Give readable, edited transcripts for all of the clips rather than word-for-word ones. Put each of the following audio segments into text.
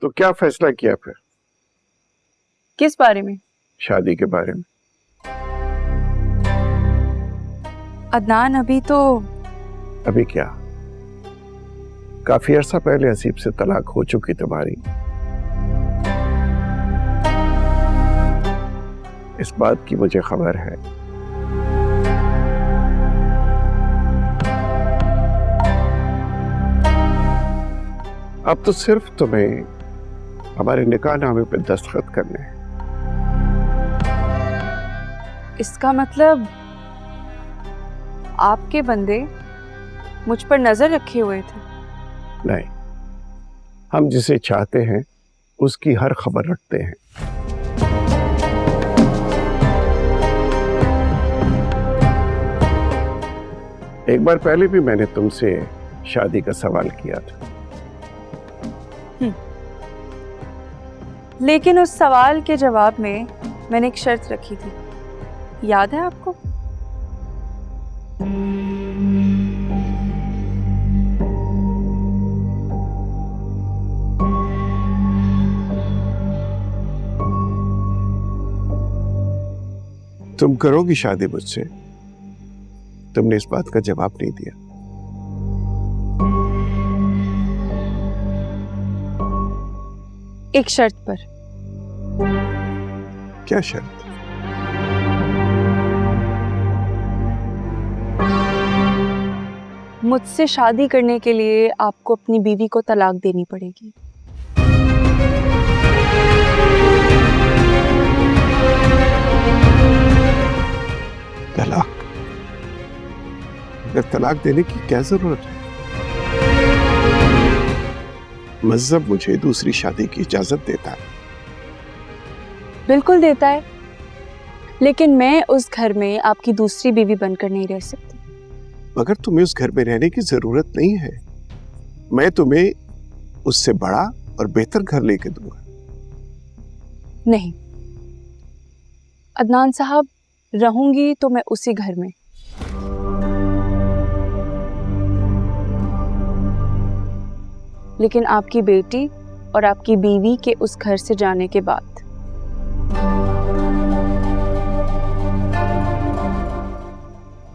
तो क्या फैसला किया फिर? किस बारे में? शादी के बारे में। अदनान, अभी क्या? काफी अरसा पहले हसीब से तलाक हो चुकी तुम्हारी। इस बात की मुझे खबर है। अब तो सिर्फ तुम्हें हमारे निकाह नामे पे दस्तखत करने हैं। इसका मतलब आपके बंदे मुझ पर नजर रखे हुए थे? नहीं, हम जिसे चाहते हैं उसकी हर खबर रखते हैं। एक बार पहले भी मैंने तुमसे शादी का सवाल किया था। लेकिन उस सवाल के जवाब में मैंने एक शर्त रखी थी, याद है आपको? तुम करोगी शादी मुझसे? तुमने इस बात का जवाब नहीं दिया। एक शर्त पर। क्या शर्त? मुझसे शादी करने के लिए आपको अपनी बीवी को तलाक देनी पड़ेगी। तलाक? अगर तलाक देने की क्या जरूरत है? मज़हब मुझे दूसरी शादी की इजाजत देता है। बिल्कुल देता है, लेकिन मैं उस घर में आपकी दूसरी बीवी बनकर नहीं रह सकती। मगर तुम्हें उस घर में रहने की जरूरत नहीं है। मैं तुम्हें उससे बड़ा और बेहतर घर लेके दूंगा। नहीं अदनान साहब, रहूंगी तो मैं उसी घर में। लेकिन आपकी बेटी और आपकी बीवी के उस घर से जाने के बाद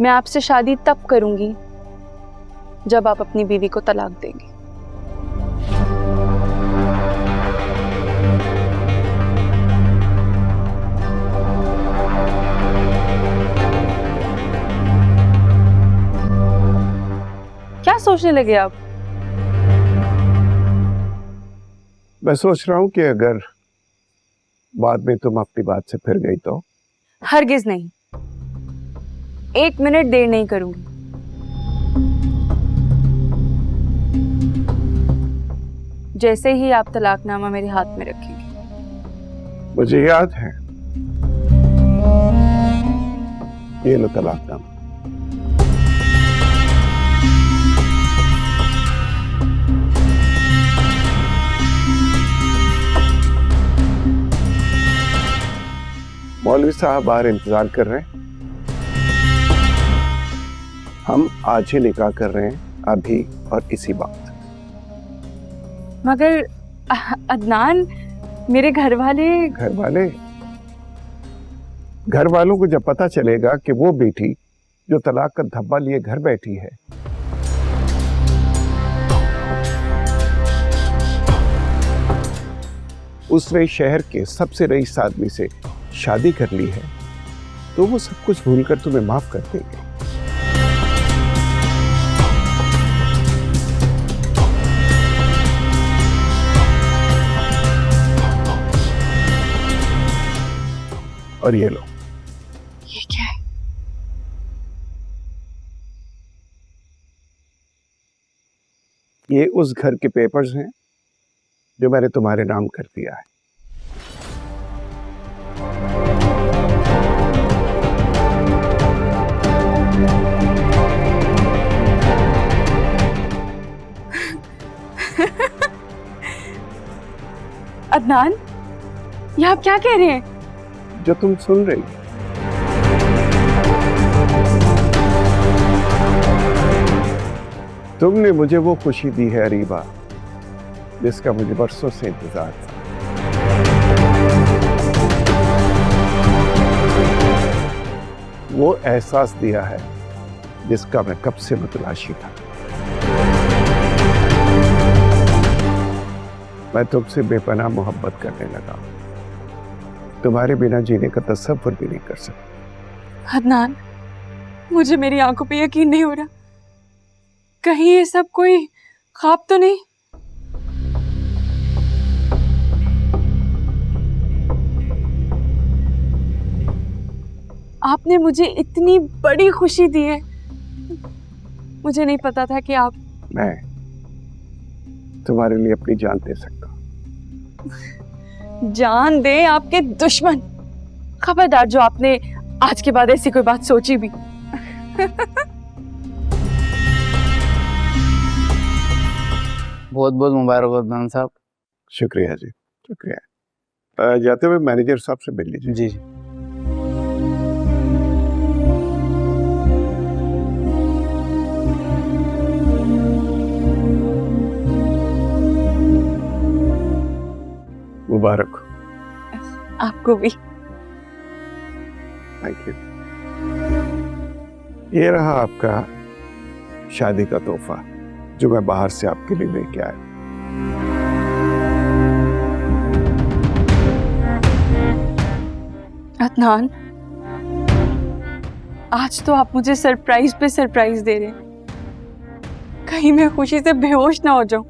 मैं आपसे शादी तब करूंगी जब आप अपनी बीवी को तलाक देंगे। क्या सोचने लगे आप? मैं सोच रहा हूं कि अगर बाद में तुम अपनी बात से फिर गई तो? हरगिज नहीं, 1 मिनट देर नहीं करूंगी। जैसे ही आप तलाकनामा मेरे हाथ में रखेंगे। मुझे याद है, ये लो तलाकनामा। मौलवी साहब बाहर इंतजार कर रहे हैं। हम आज ही निकाह कर रहे हैं, अभी और इसी वक्त। मगर अदनान, मेरे घर वालों को जब पता चलेगा कि वो बेटी जो तलाक का धब्बा लिए घर बैठी है, उसने शहर के सबसे रईस आदमी से शादी कर ली है, तो वो सब कुछ भूलकर तुम्हें माफ कर देंगे। और ये लो। ये क्या है? ये उस घर के पेपर्स हैं जो मैंने तुम्हारे नाम कर दिया है। अदनान, ये आप क्या कह रहे हैं? जो तुम सुन रही। तुमने मुझे वो खुशी दी है अरीबा जिसका मुझे बरसों से इंतजार था। वो एहसास दिया है जिसका मैं कब से मुतलाशी था। मैं तुमसे बेपनाह मोहब्बत करने लगा। तुम्हारे बिना जीने का तसव्वुर भी नहीं कर सकता। अदनान, मुझे मेरी आंखों पे यकीन नहीं हो रहा। कहीं ये सब कोई ख्वाब तो नहीं? आपने मुझे इतनी बड़ी खुशी दी है। मुझे नहीं पता था कि आप। मैं तुम्हारे लिए अपनी जान दे सकता हूं। जान दे आपके दुश्मन। खबरदार जो आपने आज के बाद ऐसी कोई बात सोची भी। बहुत बहुत मुबारक हो अदनान साहब। शुक्रिया जी, शुक्रिया। जाते हुए मैनेजर साहब से मिल लीजिए। जी जी। मुबारक हो। आपको भी। Thank you. ये रहा आपका शादी का तोहफा जो मैं बाहर से आपके लिए लेके आया। अदनान, आज तो आप मुझे सरप्राइज पे सरप्राइज दे रहे हैं। कहीं मैं खुशी से बेहोश ना हो जाऊं।